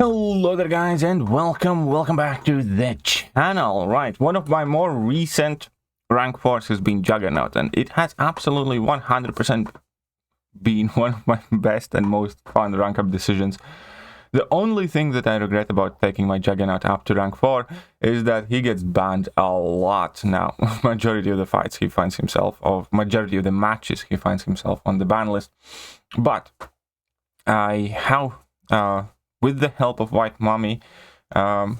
Hello there guys, and welcome back to the channel. Right, one of my more recent rank 4s has been Juggernaut, and it has absolutely 100% been one of my best and most fun rank up decisions. The only thing that I regret about taking my Juggernaut up to rank 4 is that he gets banned a lot now. Majority of the fights he finds himself, or majority of the matches he finds himself on the ban list. But I have with the help of White Mummy,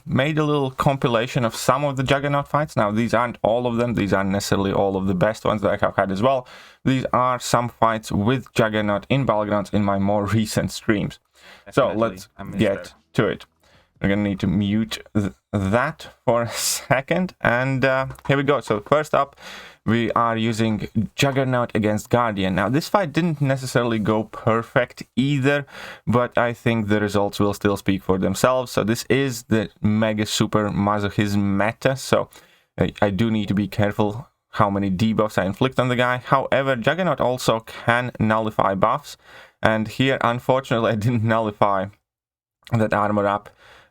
made a little compilation of some of the Juggernaut fights. Now, these aren't all of them. These aren't necessarily all of the best ones that I have had as well. These are some fights with Juggernaut in Battlegrounds in my more recent streams. Definitely. So let's get to it. We're going to need to mute that for a second. And here we go. So first up, we are using Juggernaut against Guardian. Now, this fight didn't necessarily go perfect either, but I think the results will still speak for themselves. So this is the Mega Super Masochism meta, so I do need to be careful how many debuffs I inflict on the guy. However, Juggernaut also can nullify buffs, and here, unfortunately, I didn't nullify that armor up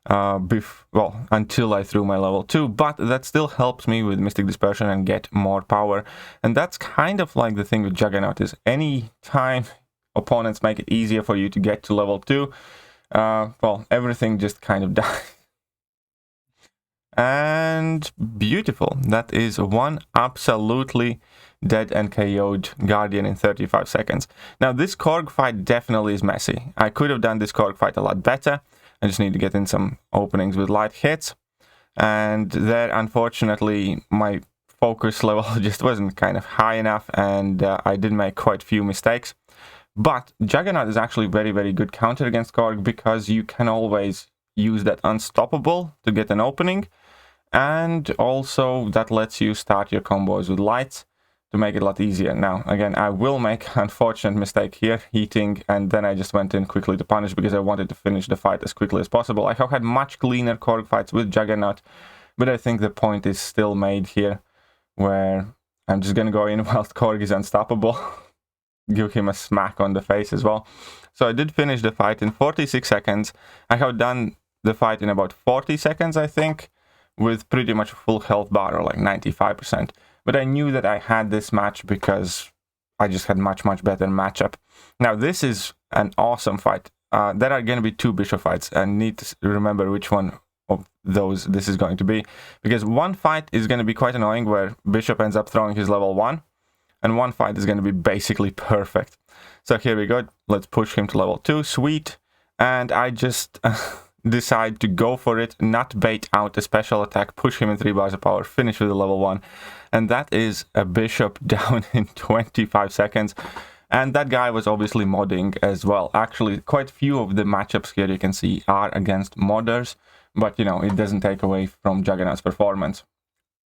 until I threw my level 2, but that still helps me with Mystic Dispersion and get more power. And that's kind of like the thing with Juggernaut, is any time opponents make it easier for you to get to level 2, everything just kind of dies. And beautiful. That is one absolutely dead and KO'd Guardian in 35 seconds. Now, this Korg fight definitely is messy. I could have done this Korg fight a lot better. I just need to get in some openings with light hits. And there, unfortunately, my focus level just wasn't kind of high enough, and I did make quite a few mistakes. But Juggernaut is actually very, very good counter against Korg, because you can always use that Unstoppable to get an opening. And also that lets you start your combos with lights to make it a lot easier. Now, again, I will make an unfortunate mistake here, heating, and then I just went in quickly to punish because I wanted to finish the fight as quickly as possible. I have had much cleaner Korg fights with Juggernaut, but I think the point is still made here, where I'm just gonna go in whilst Korg is unstoppable. Give him a smack on the face as well. So I did finish the fight in 46 seconds. I have done the fight in about 40 seconds, I think, with pretty much full health bar, or like 95%. But I knew that I had this match because I just had much better matchup. Now, this is an awesome fight. There are going to be 2 Bishop fights, and need to remember which one of those this is going to be. Because one fight is going to be quite annoying, where Bishop ends up throwing his level 1, and one fight is going to be basically perfect. So here we go. Let's push him to level 2. Sweet. And I just decide to go for it, not bait out a special attack, push him in 3 bars of power, finish with a level 1. And that is a Bishop down in 25 seconds. And that guy was obviously modding as well. Actually, quite a few of the matchups here you can see are against modders, but, you know, it doesn't take away from Juggernaut's performance.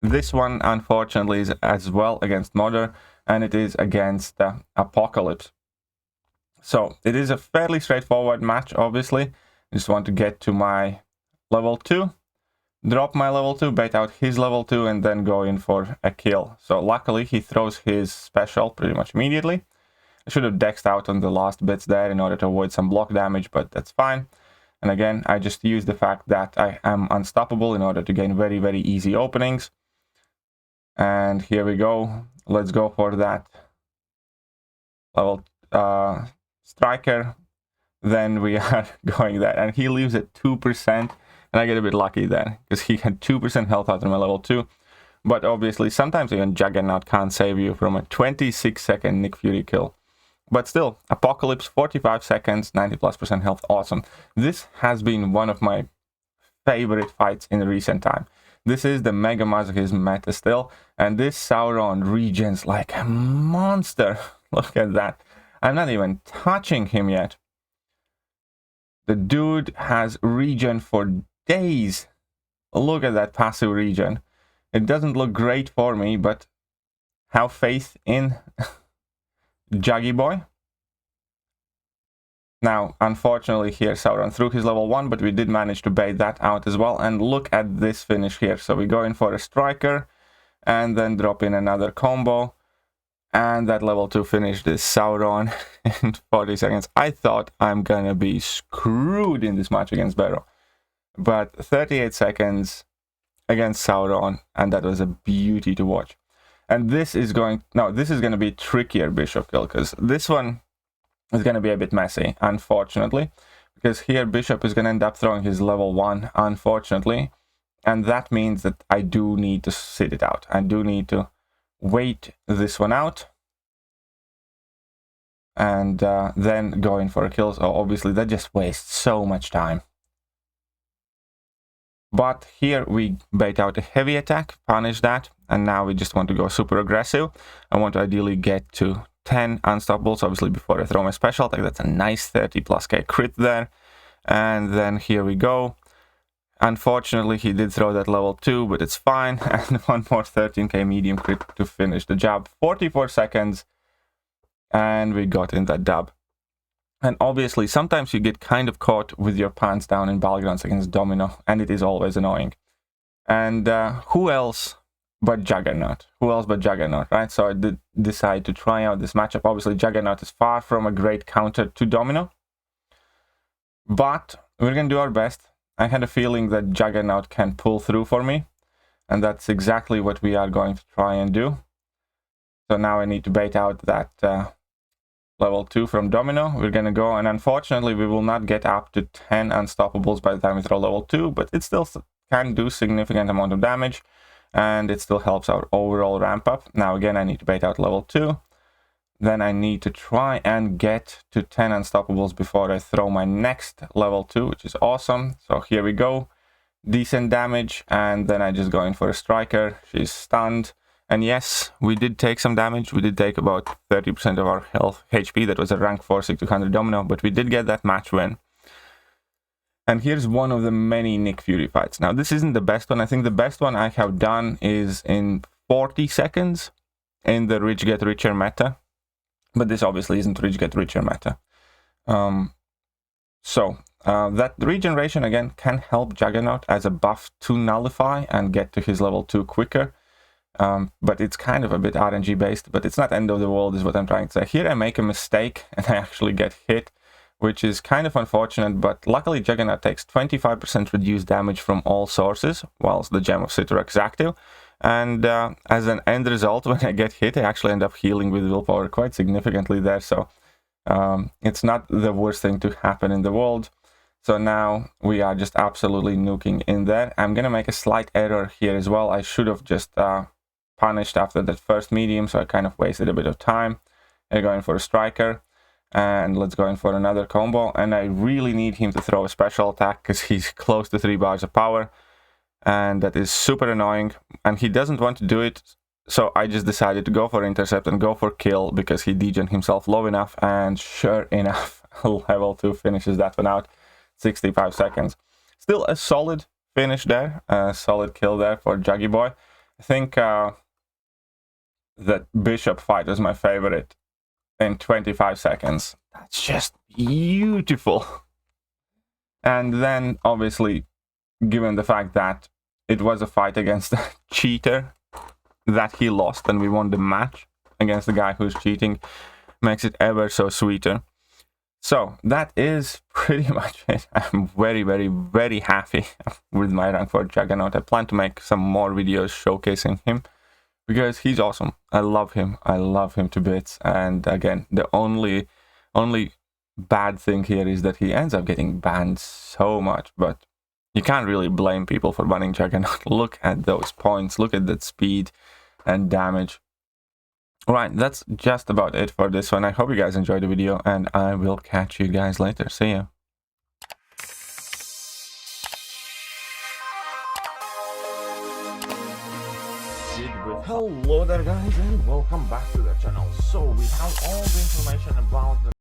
This one, unfortunately, is as well against modder, and it is against Apocalypse. So it is a fairly straightforward match, obviously. I just want to get to my level 2, drop my level 2, bait out his level 2, and then go in for a kill. So luckily he throws his special pretty much immediately. I should have dexed out on the last bits there in order to avoid some block damage, but that's fine. And again, I just use the fact that I am unstoppable in order to gain very, very easy openings. And here we go. Let's go for that level striker. Then we are going there, and he leaves at 2%, and I get a bit lucky there, because he had 2% health out on my level 2, but obviously sometimes even Juggernaut can't save you from a 26-second Nick Fury kill. But still, Apocalypse, 45 seconds, 90+% health, awesome. This has been one of my favorite fights in recent time. This is the Mega Masochism meta still, and this Sauron regens like a monster. Look at that. I'm not even touching him yet. The dude has regen for days. Look at that passive regen. It doesn't look great for me, but have faith in Juggy Boy. Now, unfortunately here, Sauron threw his level 1, but we did manage to bait that out as well. And look at this finish here. So we go in for a striker, and then drop in another combo. And that level 2 finished this Sauron in 40 seconds. I thought I'm gonna be screwed in this match against Barrow. But 38 seconds against Sauron, and that was a beauty to watch. And this is going to be trickier bishop kill, because this one is going to be a bit messy, unfortunately. Because here bishop is going to end up throwing his level 1, unfortunately. And that means that I do need to sit it out. I do need to wait this one out. And then go in for a kill. So obviously that just wastes so much time. But here we bait out a heavy attack, punish that, and now we just want to go super aggressive. I want to ideally get to 10 unstoppables, obviously before I throw my special attack. That's a nice 30+k crit there. And then here we go. Unfortunately, he did throw that level 2, but it's fine. And one more 13k medium crit to finish the job. 44 seconds, and we got in that dub. And obviously, sometimes you get kind of caught with your pants down in Battlegrounds against Domino, and it is always annoying. And who else but Juggernaut? Who else but Juggernaut, right? So I did decide to try out this matchup. Obviously, Juggernaut is far from a great counter to Domino, but we're going to do our best. I had a feeling that Juggernaut can pull through for me, and that's exactly what we are going to try and do. So now I need to bait out that level 2 from Domino. We're gonna go, and unfortunately we will not get up to 10 unstoppables by the time we throw level 2, but it still can do significant amount of damage, and it still helps our overall ramp up. Now again, I need to bait out level 2. Then I need to try and get to 10 unstoppables before I throw my next level 2, which is awesome. So here we go. Decent damage, and then I just go in for a striker. She's stunned. And yes, we did take some damage. We did take about 30% of our health HP. That was a rank 4 6200 Domino, but we did get that match win. And here's one of the many Nick Fury fights. Now, this isn't the best one. I think the best one I have done is in 40 seconds in the Rich Get Richer meta. But this obviously isn't Rich Get Richer meta. That regeneration, again, can help Juggernaut as a buff to nullify and get to his level 2 quicker. But it's kind of a bit RNG based, but it's not end of the world is what I'm trying to say. Here I make a mistake and I actually get hit, which is kind of unfortunate, but luckily Juggernaut takes 25% reduced damage from all sources, whilst the Gem of Sitarak is active. And as an end result, when I get hit, I actually end up healing with willpower quite significantly there, so it's not the worst thing to happen in the world. So now we are just absolutely nuking in there. I'm gonna make a slight error here as well. I should have just punished after that first medium, so I kind of wasted a bit of time. I'm going for a striker, and let's go in for another combo. And I really need him to throw a special attack because he's close to 3 bars of power, and that is super annoying. And he doesn't want to do it, so I just decided to go for intercept and go for kill because he degen himself low enough. And sure enough, level 2 finishes that one out. 65 seconds. Still a solid finish there, a solid kill there for Juggy Boy. I think that bishop fight was my favorite in 25 seconds. That's just beautiful. And then obviously, given the fact that it was a fight against a cheater that he lost and we won the match against the guy who's cheating, makes it ever so sweeter. So that is pretty much it. I'm very, very, very happy with my rank 4 Juggernaut. I plan to make some more videos showcasing him because he's awesome. I love him. I love him to bits. And again, the only bad thing here is that he ends up getting banned so much. But you can't really blame people for banning Juggernaut. Look at those points. Look at that speed and damage. Right, that's just about it for this one. I hope you guys enjoyed the video, and I will catch you guys later. See ya. Hello there guys, and welcome back to the channel. So we have all the information about the